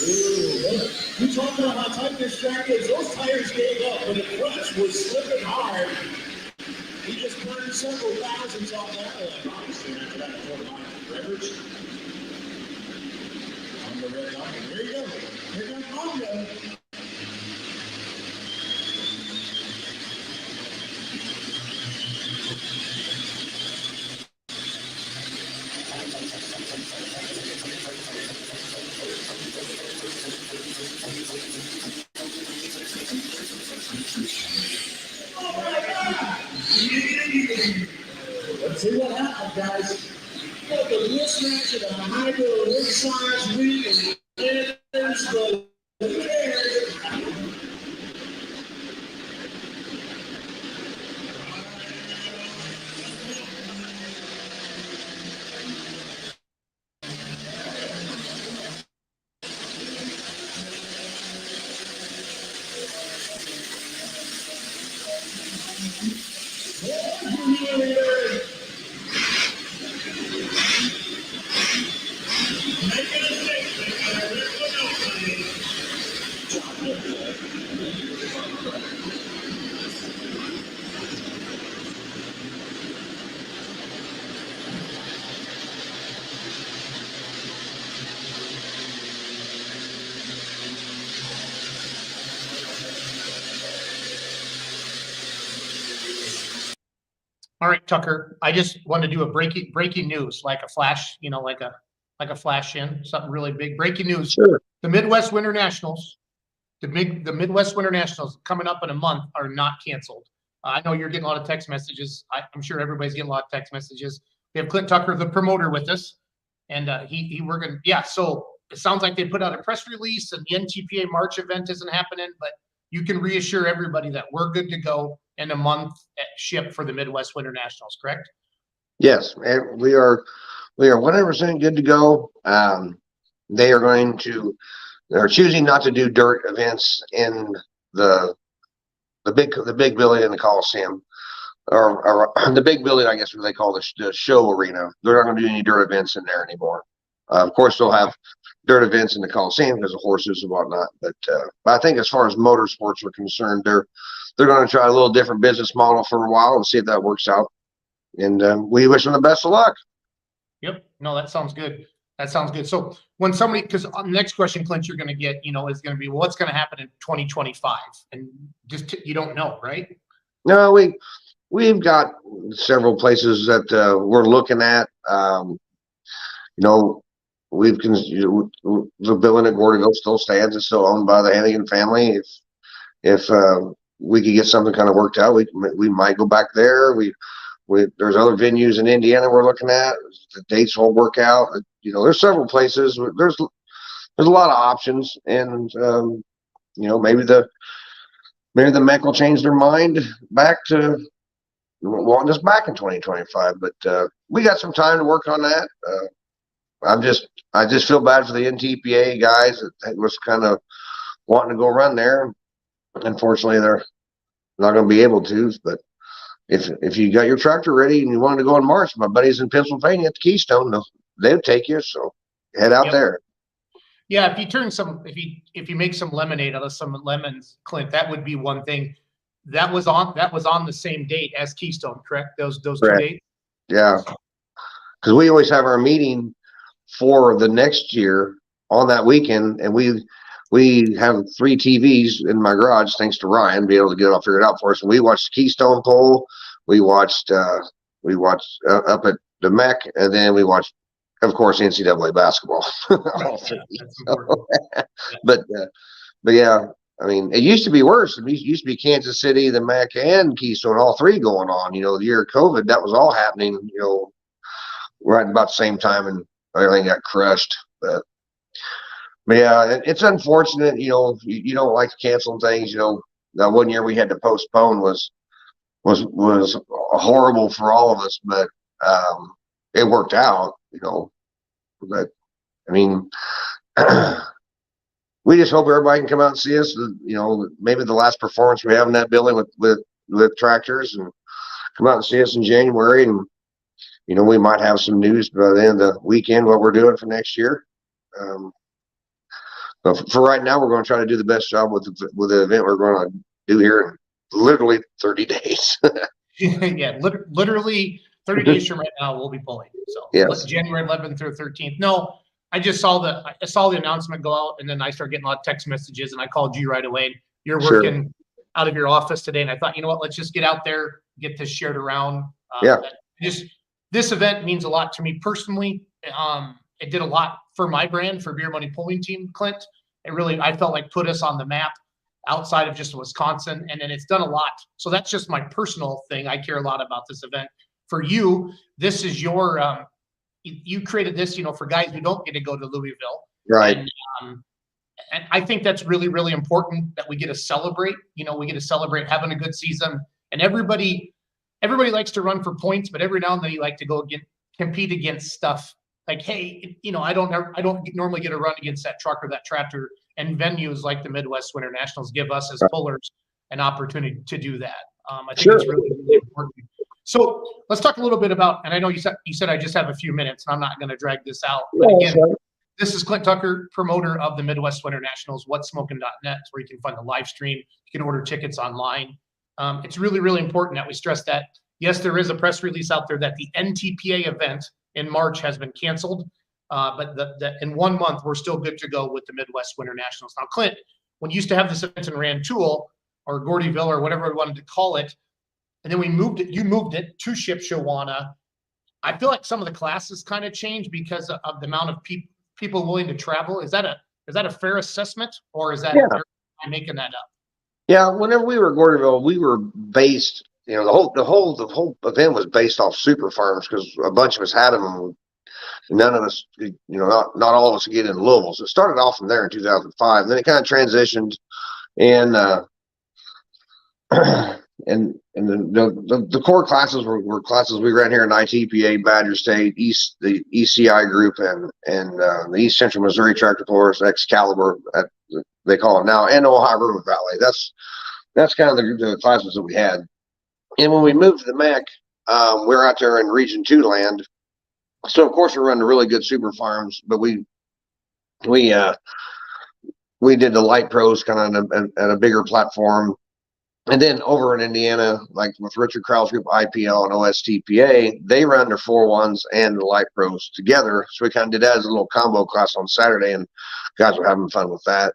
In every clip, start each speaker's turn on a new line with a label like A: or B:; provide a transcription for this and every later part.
A: You talk about how tight this track is. Those tires gave up, and the clutch was slipping hard. He just burned several thousands on that one. Obviously, after that, Rivers. On the red line. Here you go. Here comes Honda. Let's see what happens, guys. Got the mismatch of the hydro mid-size wheel, and there's the
B: All right, Tucker, I just want to do a breaking news, like a flash, like a flash in, something really big. Breaking news.
C: Sure.
B: The Midwest Winter Nationals, the Midwest Winter Nationals coming up in a month are not canceled. I know you're getting a lot of text messages. I'm sure everybody's getting a lot of text messages. We have Clint Tucker, the promoter, with us, and so it sounds like they put out a press release and the NTPA March event isn't happening, but you can reassure everybody that we're good to go in a month at ship for the Midwest Winter Nationals, correct?
C: Yes, we are 100% good to go. They're choosing not to do dirt events in the big building in the Coliseum, or the big building, I guess what they call the show arena. They're not going to do any dirt events in there anymore. Of course, they'll have dirt events in the Coliseum because of horses and whatnot. But I think as far as motorsports are concerned, they're going to try a little different business model for a while and see if that works out. And we wish them the best of luck.
B: Yep. No, that sounds good. So when somebody, because the next question, Clint, you're going to get, is going to be, well, what's going to happen in 2025? And just you don't know, right?
C: No, we've got several places that we're looking at. The building at Gordyville still stands. It's still owned by the Hannigan family. If we could get something kind of worked out, we might go back there. There's other venues in Indiana we're looking at. The dates won't work out. There's several places. There's a lot of options, and maybe the MEC will change their mind back to wanting us back in 2025. But we got some time to work on that. I just feel bad for the NTPA guys that was kind of wanting to go run there. Unfortunately, they're not going to be able to. But if you got your tractor ready and you wanted to go in March, my buddies in Pennsylvania at the Keystone, they'll take you. So head out there.
B: Yeah, if you make some lemonade out of some lemons, Clint, that would be one thing. That was on the same date as Keystone, correct? Those
C: Correct.
B: 2 dates.
C: Yeah, because we always have our meeting for the next year on that weekend, and we have 3 TVs in my garage, thanks to Ryan, be able to get it all figured out for us. And we watched Keystone Pole, we watched up at the MEC, and then we watched, of course, NCAA basketball. But yeah, I mean, it used to be worse. It used to be Kansas City, the MEC, and Keystone, all 3 going on. The year of COVID, that was all happening. Right about the same time, and everything got crushed. But yeah, it's unfortunate. You don't like to cancel things. That one year we had to postpone was horrible for all of us, but it worked out. But I mean, we just hope everybody can come out and see us. Maybe the last performance we have in that building with tractors, and come out and see us in January, and we might have some news by the end of the weekend what we're doing for next year. But for right now, we're going to try to do the best job with the event we're going to do here in literally 30 days.
B: Yeah, literally 30 days from right now, we'll be pulling. So
C: Yes.
B: January 11th through 13th. No, I just saw the announcement go out, and then I started getting a lot of text messages, and I called you right away. You're
C: Sure.
B: working out of your office today, and I thought, you know what, let's just get out there, get this shared around.
C: Yeah.
B: This event means a lot to me personally. It did a lot for my brand, for Beer Money Pulling Team, Clint. It really, I felt like, put us on the map outside of just Wisconsin, and then it's done a lot. So that's just my personal thing. I care a lot about this event. For you, this is your you created this, for guys who don't get to go to Louisville,
C: Right.
B: And I think that's really, really important that we get to celebrate. We get to celebrate having a good season, and everybody likes to run for points, but every now and then you like to go compete against stuff like, hey, I don't normally get a run against that truck or that tractor, and venues like the Midwest Winter Nationals give us as pullers an opportunity to do that. I think it's really, really important. So let's talk a little bit about, and I know you said I just have a few minutes, and I'm not going to drag this out. But again, this is Clint Tucker, promoter of the Midwest Winter Nationals, whatsmoking.net, where you can find the live stream. You can order tickets online. It's really, really important that we stress that, yes, there is a press release out there that the NTPA event in March has been canceled, but in 1 month, we're still good to go with the Midwest Winter Nationals. Now, Clint, when you used to have this event in Rantoul or Gordyville or whatever we wanted to call it, and then you moved it to Shipshewana, I feel like some of the classes kind of changed because of the amount of people willing to travel. Is that a fair assessment, or is that I'm making that up?
C: Yeah, whenever we were at Gordyville, we were based, the whole event was based off super farms because a bunch of us had them. None of us, not all of us could get in Louisville. So it started off from there in 2005. And then it kind of transitioned, and and the core classes were classes we ran here in ITPA, Badger State, the ECI group, and the East Central Missouri Tractor Pullers, Excalibur, they call it now, and Ohio River Valley. That's kind of the classes that we had. And when we moved to the MEC, we're out there in Region 2 land. So of course we're running really good super farms, but we did the light pros kind of at a bigger platform. And then over in Indiana, like with Richard Krause Group, IPL and OSTPA, they run their 4-1s and the light pros together. So we kind of did that as a little combo class on Saturday, and guys were having fun with that.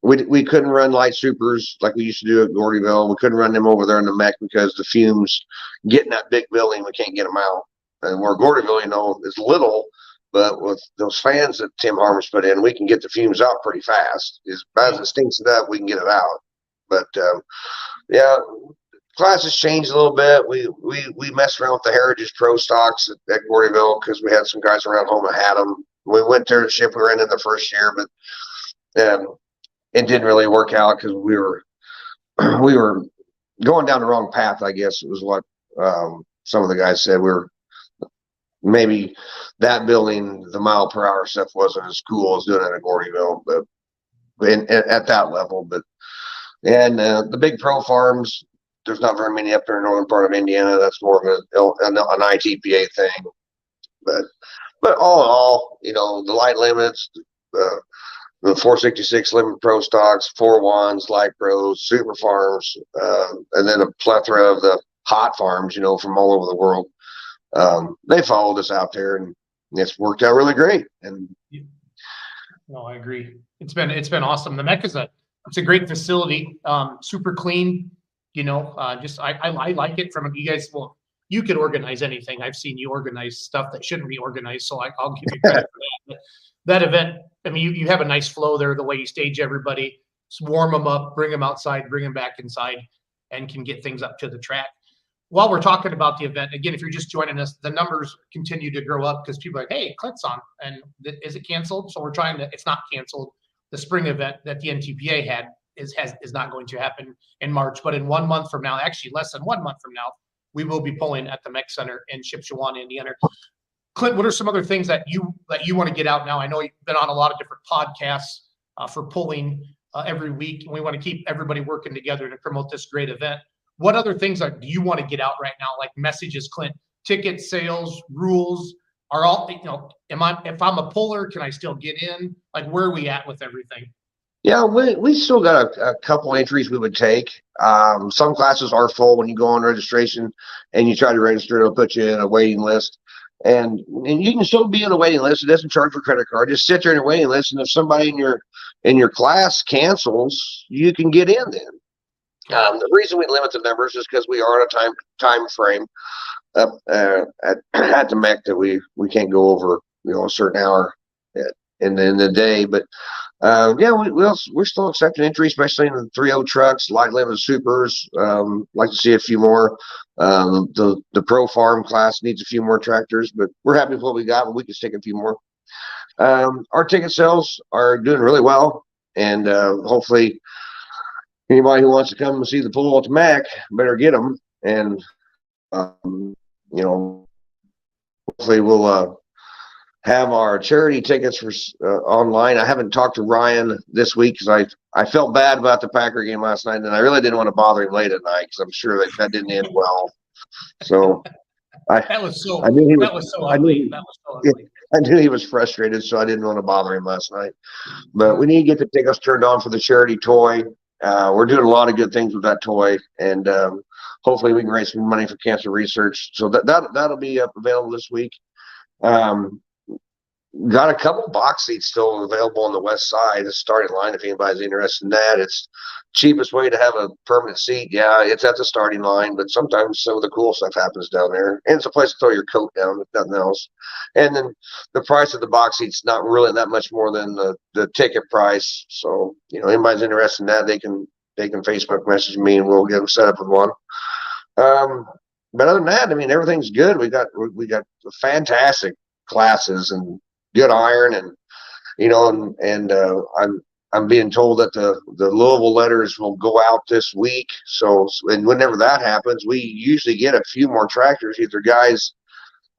C: We couldn't run light supers like we used to do at Gordyville. We couldn't run them over there in the MEC because the fumes get in that big building, we can't get them out. And where Gordyville, is little, but with those fans that Tim Harmer's put in, we can get the fumes out pretty fast. As bad as it stinks it up, we can get it out. But classes changed a little bit. We messed around with the Heritage Pro stocks at Gordyville because we had some guys around home that had them. We went there to ship. We were in the first year, but it didn't really work out because we were going down the wrong path, I guess it was what some of the guys said. We were maybe that building, the mile per hour stuff wasn't as cool as doing it at Gordyville, but at that level. But the big pro farms, there's not very many up there in the northern part of Indiana. That's more of an ITPA thing. But all in all, the light limits, the 466 limit pro stocks, 4-1s, light pros, super farms, and then a plethora of the hot farms, from all over the world. They followed us out there, and it's worked out really great. And
B: no, I agree. It's been awesome. The MEC it's a great facility, super clean. I like it from you guys. Well, you could organize anything. I've seen you organize stuff that shouldn't be organized, so I'll give you credit for that. But that event, I mean, you have a nice flow there. The way you stage everybody, just warm them up, bring them outside, bring them back inside, and can get things up to the track. While we're talking about the event, again, if you're just joining us, the numbers continue to grow up because people are like, hey, Clint's on, and is it canceled? So we're trying to. It's not canceled. The spring event that the NTPA had is not going to happen in March, but in 1 month from now, actually less than 1 month from now, we will be pulling at the MEC Center in Shipshewana, Indiana. Clint, what are some other things that you want to get out now? I know you've been on a lot of different podcasts for pulling every week, and we want to keep everybody working together to promote this great event. What other things do you want to get out right now, like messages, Clint? Ticket sales, rules, are all, if I'm a puller, can I still get in? Like, where are we at with everything?
C: Yeah, we still got a couple entries we would take. Some classes are full when you go on registration and you try to register, it'll put you in a waiting list. And you can still be in a waiting list. It doesn't charge for credit card. Just sit there in a waiting list, and if somebody in your class cancels, you can get in then. The reason we limit the numbers is because we are on a time frame up at the MEC that we can't go over a certain hour in the day. But yeah, we're still accepting entry, especially in the 3.0 trucks, light limited supers. Like to see a few more. The pro farm class needs a few more tractors, but we're happy with what we got. But we can stick a few more. Our ticket sales are doing really well, and hopefully anybody who wants to come and see the pool at the MAC better get them. And hopefully we'll have our charity tickets for online. I haven't talked to Ryan this week because I felt bad about the Packer game last night, and I really didn't want to bother him late at night because I'm sure that didn't end well. So
B: that was so ugly. That was so ugly.
C: I knew he was frustrated, so I didn't want to bother him last night. But we need to get the tickets turned on for the charity toy. We're doing a lot of good things with that toy, and hopefully we can raise some money for cancer research. So that'll be available this week. Got a couple box seats still available on the west side. The starting line, if anybody's interested in that. It's cheapest way to have a permanent seat. Yeah, it's at the starting line, but sometimes some of the cool stuff happens down there. And it's a place to throw your coat down, if nothing else. And then the price of the box seat's not really that much more than the ticket price. So, anybody's interested in that, they can Facebook message me and we'll get them set up with one. But other than that, everything's good. We got fantastic classes and good iron, and I'm being told that the Louisville letters will go out this week. So, and whenever that happens, we usually get a few more tractors, either guys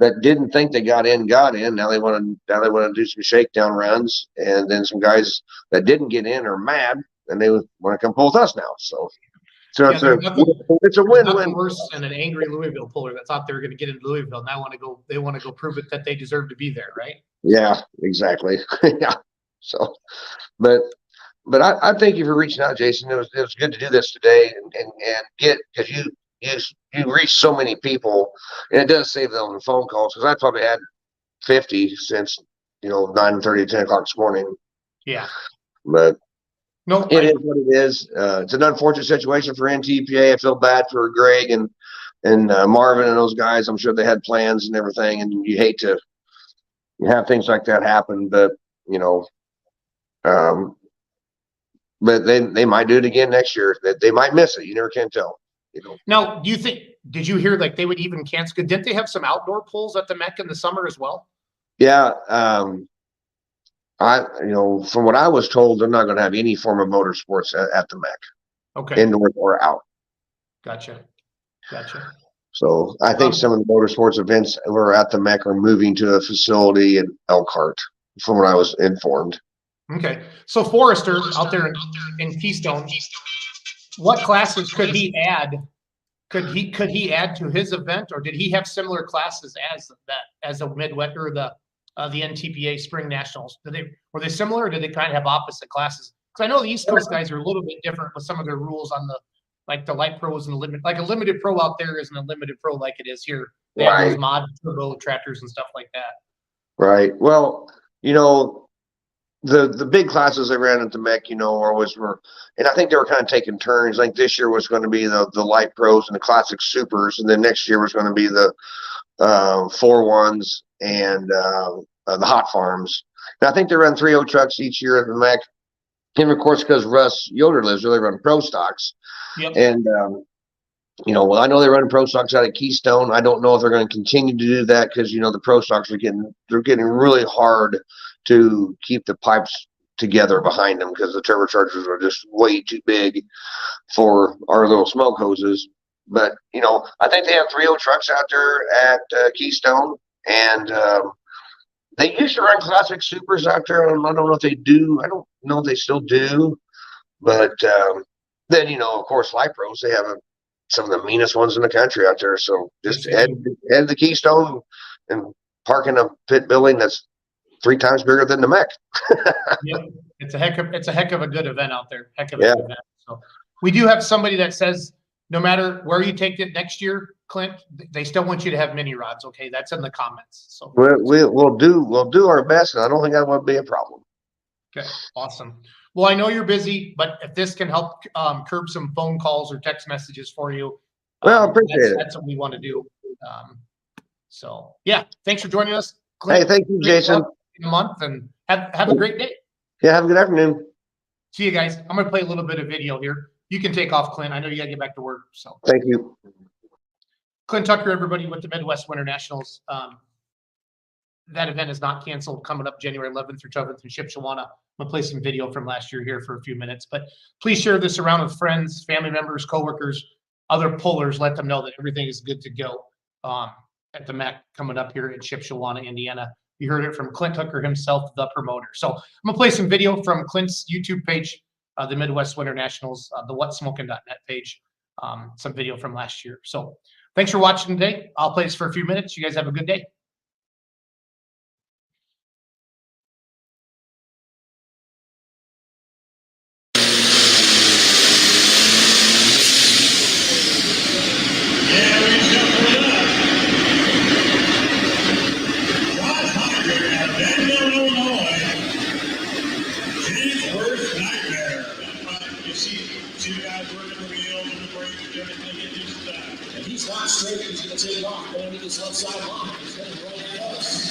C: that didn't think they got in. Now they want to do some shakedown runs, and then some guys that didn't get in are mad and they want to come pull with us now. So it's a win-win.
B: Nothing worse than an angry Louisville puller that thought they were going to get into Louisville. Now they want to go prove it that they deserve to be there, right?
C: Yeah, exactly. Yeah. So, but I thank you for reaching out, Jason. It was good to do this today and get, because you reach so many people, and it does save them on the phone calls, because I probably had 50 since 9:30, 10 o'clock this morning.
B: Yeah.
C: But
B: no,
C: it is what it is. It's an unfortunate situation for NTPA. I feel bad for Greg and Marvin and those guys. I'm sure they had plans and everything, and you hate to have things like that happen, but but they might do it again next year. They might miss it. You never can tell.
B: Now, did you hear like they would even cancel? Didn't they have some outdoor pools at the MEC in the summer as well?
C: Yeah. From what I was told, they're not going to have any form of motorsports at the MEC.
B: Okay.
C: Indoor or out.
B: Gotcha.
C: So I think some of the motorsports events that are at the MEC are moving to a facility in Elkhart, from what I was informed.
B: Okay. So Forrester out there in Keystone, what classes could he add? Could he add to his event, or did he have similar classes as a Midwest or the NTPA Spring Nationals? Were they similar, or did they kind of have opposite classes? Because I know the East Coast guys are a little bit different with some of their rules on the light pros and the limit. Like a limited pro out there isn't a limited pro like it is here. They have those mod turbo tractors and stuff like that. Right.
C: Well, the big classes they ran at the MEC, were, and I think they were kind of taking turns. Like this year was going to be the light pros and the classic supers, and then next year was going to be the 4-1s and the hot farms. And I think they run 3.0 trucks each year at the MEC. And of course, because Russ Yoder lives there, they run pro stocks.
B: Yep.
C: And I know they run pro stocks out at Keystone. I don't know if they're going to continue to do that, because the pro stocks are getting really hard to keep the pipes together behind them, because the turbochargers are just way too big for our little smoke hoses. But I think they have 3.0 trucks out there at Keystone, and they used to run classic supers out there. I don't know if they do. I don't know if they still do. But then of course, light pros, they have some of the meanest ones in the country out there. So just head to Keystone and park in a pit building that's 3 times bigger than the mech.
B: Yep. It's a heck of a good event out there. Heck of a
C: Yeah.
B: good event. So we do have somebody that says no matter where you take it next year, Clint, they still want you to have mini rods. Okay, that's in the comments. So
C: We'll do our best, and I don't think that would be a problem.
B: okay, awesome. Well, I know you're busy, but if this can help curb some phone calls or text messages for you,
C: Well, I appreciate it.
B: that's what we want to do. So yeah, thanks for joining us, Clint.
C: Hey, thank you,
B: Great
C: Jason.
B: luck in a month, and have a great day.
C: Yeah, have a good afternoon.
B: See you guys. I'm gonna play a little bit of video here. You can take off, Clint. I know you gotta get back to work. So
C: Thank you.
B: Clint Tucker, everybody, with the Midwest Winter Nationals. That event is not canceled. Coming up January 11th through 12th in Shipshewana. I'm gonna play some video from last year here for a few minutes, but please share this around with friends, family members, coworkers, other pullers. Let them know that everything is good to go at the MAC coming up here in Shipshewana, Indiana. You heard it from Clint Tucker himself, the promoter. So I'm gonna play some video from Clint's YouTube page, the Midwest Winter Nationals, the whatsmoking.net page, some video from last year. So thanks for watching today. I'll play this for a few minutes. You guys have a good day.
A: He's not straight, he's going to take off, going to this left sideline. He's going to roll at us.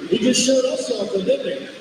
A: He just showed us something, didn't he?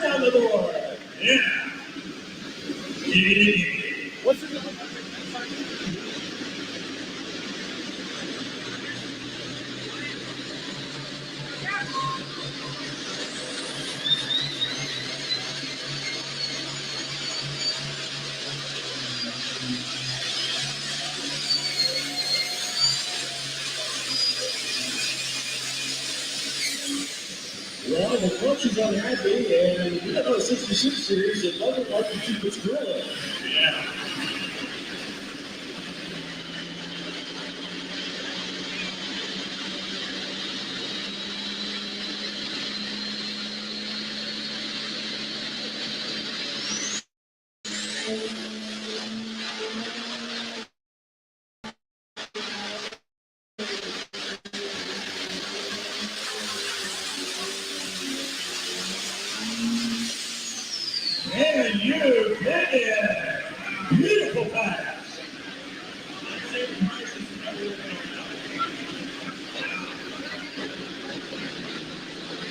A: On the door. Yeah. What's it? Well, the coach is unhappy, and you know, 66 series, it doesn't like to keep its grilling. Yeah. And you did it! Beautiful pass!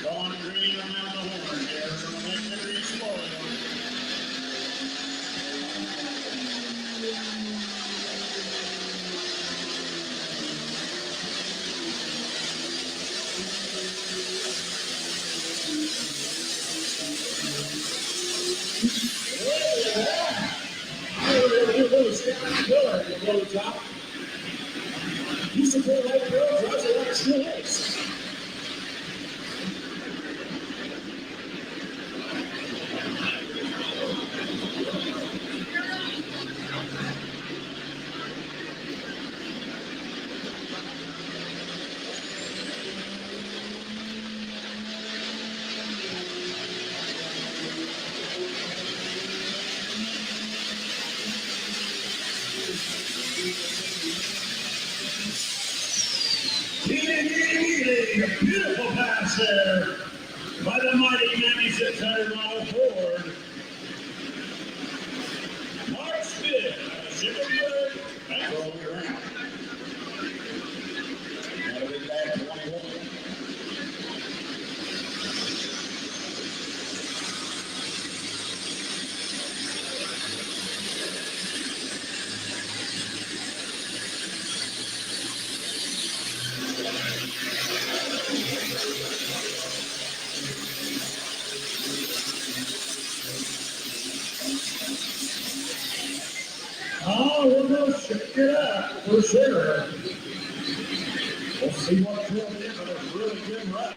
A: Going green around the horn here from the victory spoil. Used to play like girl, drives a lot of school ice. Beautiful pass there by the mighty 9600 model Ford. March 5th, Check it out for sure. We'll see what drove in on a really good run.